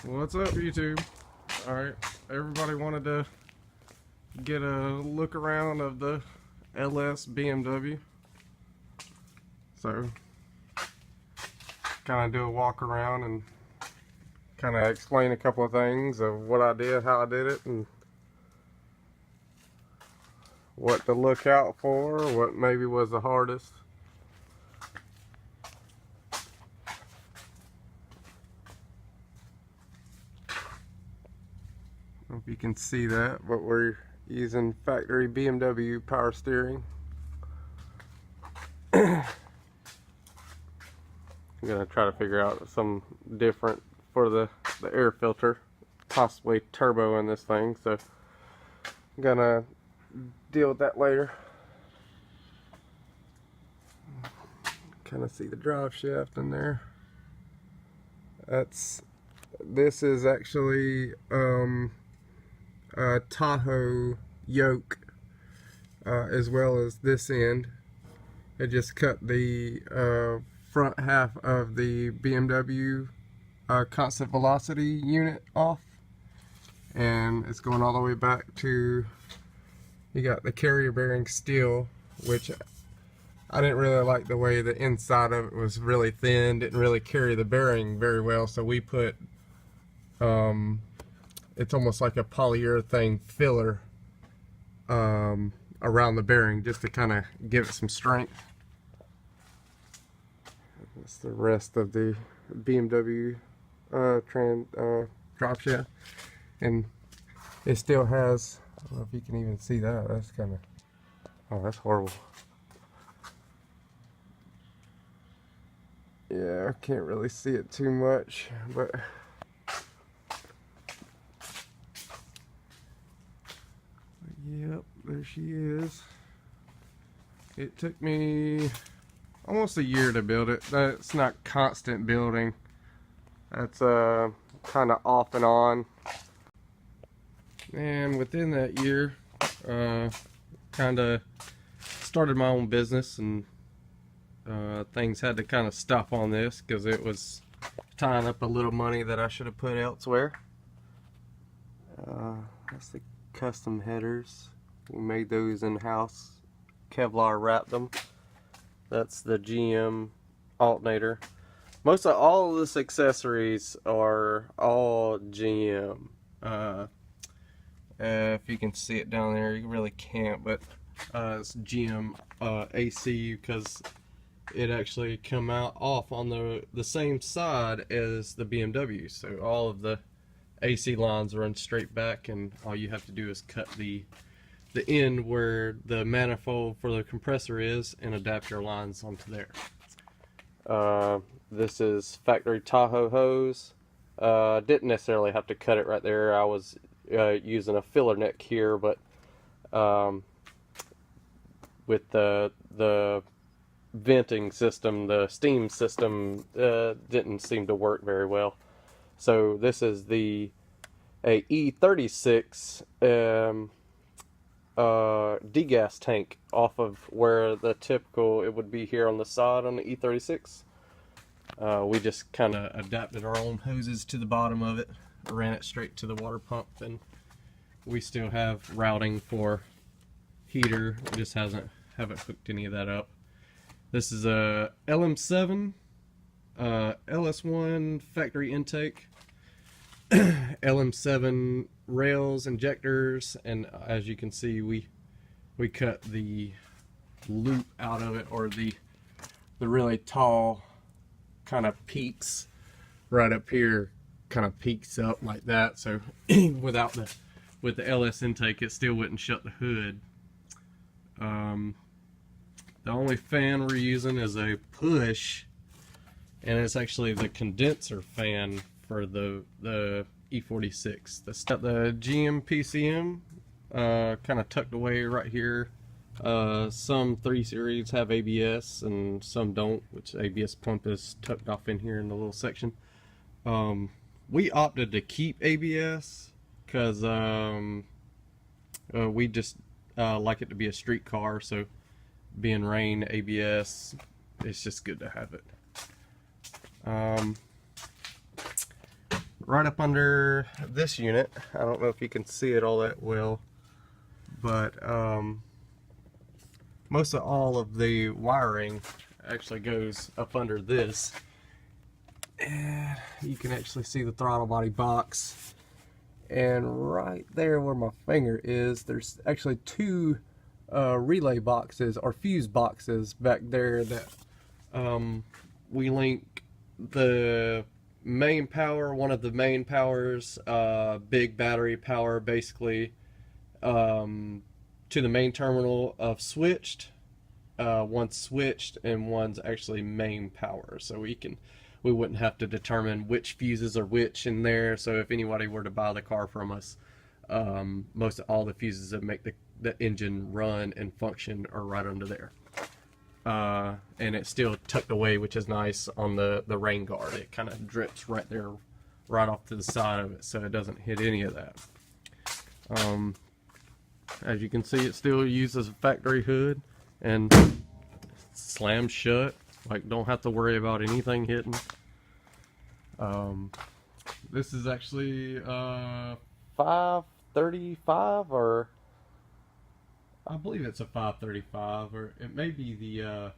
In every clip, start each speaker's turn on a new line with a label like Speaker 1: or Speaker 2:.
Speaker 1: What's up, YouTube? Alright, everybody wanted to get a look around of the LS BMW. So, kind of do a walk around and kind of explain a couple of things of what I did, how I did it, and what to look out for, what maybe was the hardest. I don't know if you can see that, but we're using factory BMW power steering. I'm gonna try to figure out some different for the air filter, possibly turbo in this thing, so I'm gonna deal with that later. Kind of see the drive shaft in there. This is actually a Tahoe yoke, as well as this end. It just cut the front half of the BMW constant velocity unit off, and it's going all the way back to, you got the carrier bearing steel, which I didn't really like the way the inside of it was really thin, didn't really carry the bearing very well, so we put it's almost like a polyurethane filler around the bearing just to kind of give it some strength. That's the rest of the BMW drop shaft, and it still has, I don't know if you can even see that, that's kind of, oh, that's horrible. Yeah, I can't really see it too much, but yep, there she is. It took me almost a year to build it. That's not constant building. That's kind of off and on. And within that year, kind of started my own business, and things had to kind of stop on this because it was tying up a little money that I should have put elsewhere. That's the custom headers. We made those in-house, Kevlar wrapped them. That's the GM alternator. Most of all of this accessories are all GM. If you can see it down there, you really can't, but it's GM AC, because it actually come out off on the same side as the BMW, so all of the AC lines run straight back, and all you have to do is cut the end where the manifold for the compressor is and adapt your lines onto there. This is factory Tahoe hose. Didn't necessarily have to cut it right there. I was using a filler neck here, but with the venting system, the steam system didn't seem to work very well. So this is a E36 degas tank off of where the typical it would be here on the side on the E36. We just kind of adapted our own hoses to the bottom of it, ran it straight to the water pump, and we still have routing for heater. We just haven't hooked any of that up. This is a LM7 LS1 factory intake, LM7 rails, injectors, and as you can see, we cut the loop out of it, or the really tall kind of peaks right up here, kind of peaks up like that, so with the LS intake it still wouldn't shut the hood. The only fan we're using is a push, and it's actually the condenser fan for the E46. The GM PCM kind of tucked away right here. Some 3 Series have ABS and some don't, which ABS pump is tucked off in here in the little section. We opted to keep ABS because we just like it to be a street car, so being rain, ABS, it's just good to have it. right up under this unit. I don't know if you can see it all that well, but most of all of the wiring actually goes up under this. And you can actually see the throttle body box. And right there where my finger is, there's actually two relay boxes or fuse boxes back there that we link the main power, one of the main powers, big battery power basically, to the main terminal of switched. One's switched and one's actually main power, so we wouldn't have to determine which fuses are which in there. So if anybody were to buy the car from us, most of all the fuses that make the engine run and function are right under there. And it's still tucked away, which is nice on the rain guard. It kind of drips right there, right off to the side of it, so it doesn't hit any of that. As you can see, it still uses a factory hood and slams shut. Like, don't have to worry about anything hitting. This is actually 535, or I believe it's a 535, or it may be the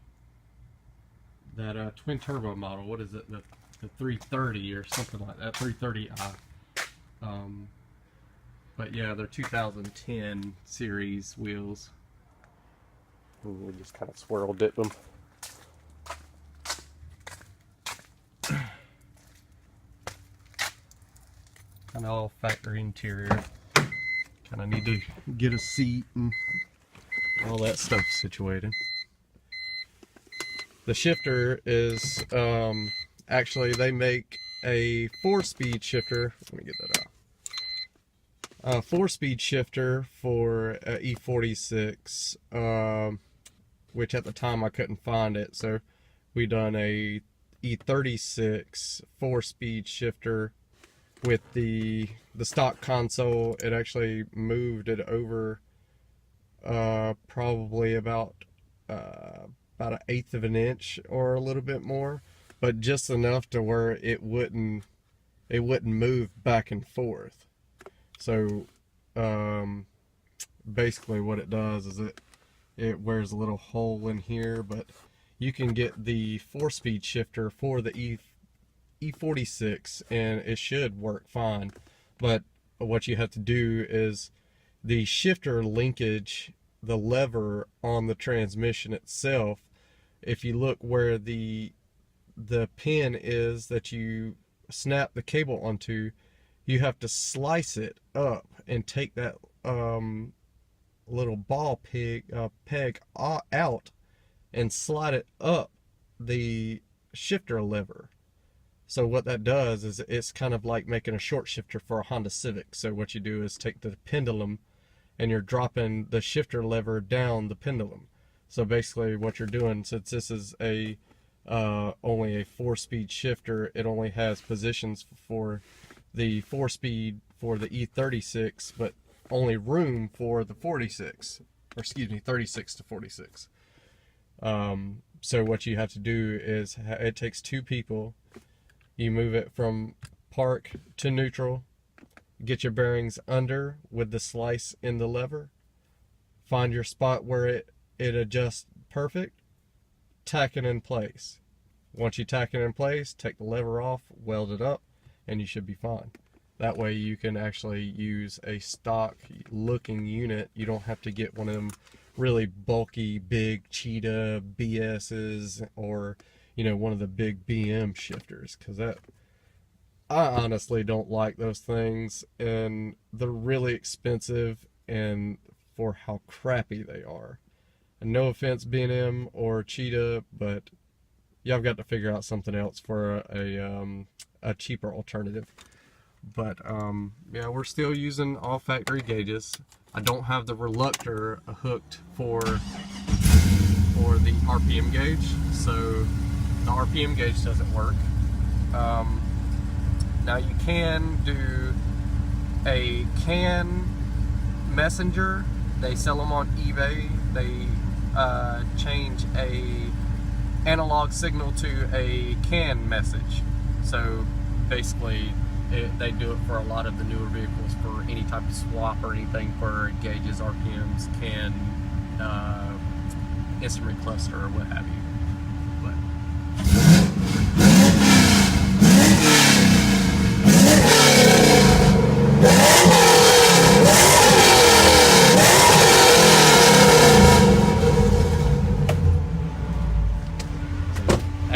Speaker 1: that twin turbo model. What is it? The 330 or something like that. 330i. But yeah, they're 2010 series wheels. Ooh, we just kind of swirl dip them. Kind of all factory interior. Kind of need to get a seat and all that stuff situated. The shifter is actually, they make a 4-speed shifter. Let me get that out. A 4-speed shifter for E46, which at the time I couldn't find it, so we done a E36 4-speed shifter with the stock console. It actually moved it over probably about an eighth of an inch or a little bit more, but just enough to where it wouldn't move back and forth. So basically what it does is it wears a little hole in here, but you can get the 4-speed shifter for the E46 and it should work fine. But what you have to do is the shifter linkage, the lever on the transmission itself, if you look where the pin is that you snap the cable onto, you have to slice it up and take that little ball peg out and slide it up the shifter lever. So what that does is it's kind of like making a short shifter for a Honda Civic. So what you do is take the pendulum and you're dropping the shifter lever down the pendulum. So basically what you're doing, since this is a only a 4-speed shifter, it only has positions for the 4-speed for the E36, but only room for the 46, or excuse me, 36 to 46. So what you have to do is, it takes 2 people. You move it from park to neutral, get your bearings under with the slice in the lever, find your spot where it adjusts perfect, tack it in place. Once you tack it in place, take the lever off, weld it up, and you should be fine. That way you can actually use a stock looking unit. You don't have to get one of them really bulky big Cheetah BS's, or one of the big BM shifters, because I honestly don't like those things, and they're really expensive and for how crappy they are. And no offense B&M or Cheetah, but y'all got to figure out something else for a cheaper alternative. But yeah, we're still using all factory gauges. I don't have the reluctor hooked for the RPM gauge, so the RPM gauge doesn't work. Now you can do a CAN messenger. They sell them on eBay. They change a analog signal to a CAN message. So basically
Speaker 2: they do it for a lot of the newer vehicles for any type of swap or anything for gauges, RPMs, CAN, instrument cluster, or what have you. But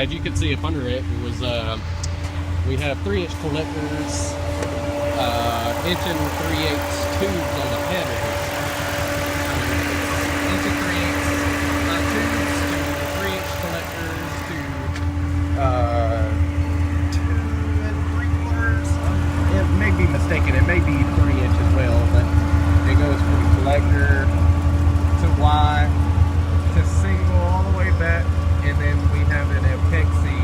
Speaker 2: as you can see up under it, was we have 3-inch collectors, inch and 3/8 tubes on the head of it. Inch and 3/8 tubes to 3-inch collectors to 2 3/4. It may be mistaken. It may be 3-inch as well, but it goes from collector to Y to single all the way back, and then we have an epoxy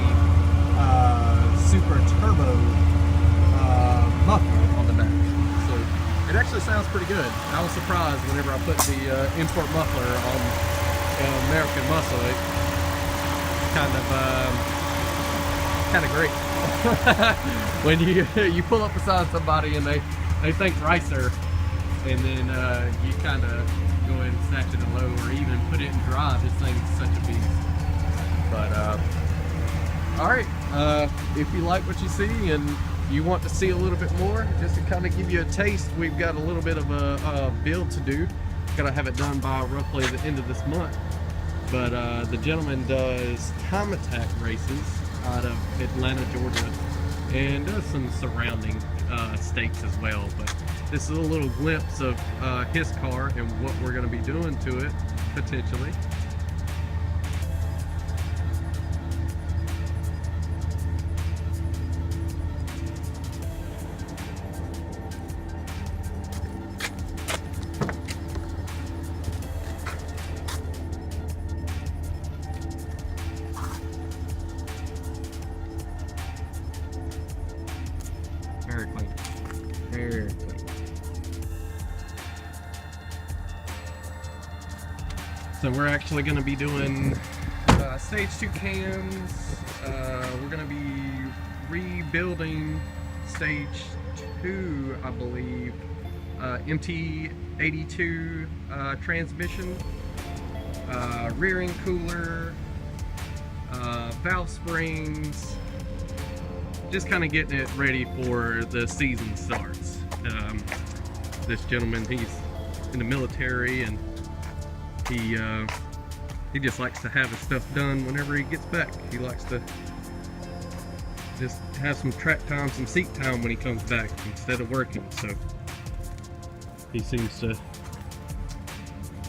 Speaker 2: super turbo muffler on the back. So it actually sounds pretty good. I was surprised whenever I put the import muffler on American Muscle. It's kind of great. When you pull up beside somebody and they think Ricer, and then you kind of go ahead and snatch it in low, or even put it in drive. This thing's such a beast. But alright, if you like what you see and you want to see a little bit more, just to kind of give you a taste, we've got a little bit of a build to do. Gotta have it done by roughly the end of this month. But the gentleman does time attack races out of Atlanta, Georgia, and does some surrounding states as well. But this is a little glimpse of his car and what we're going to be doing to it, potentially. Very clean. Very clean. So we're actually going to be doing stage 2 cams. We're going to be rebuilding stage 2, I believe. MT82 transmission, rear end cooler, valve springs. Just kind of getting it ready for the season starts. This gentleman, he's in the military, and he just likes to have his stuff done whenever he gets back. He likes to just have some track time, some seat time when he comes back instead of working. So he seems to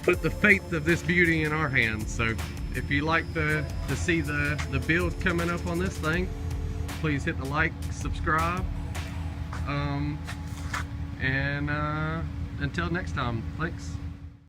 Speaker 2: put the fate of this beauty in our hands. So if you like to see the build coming up on this thing, please hit the like, subscribe, and until next time, thanks.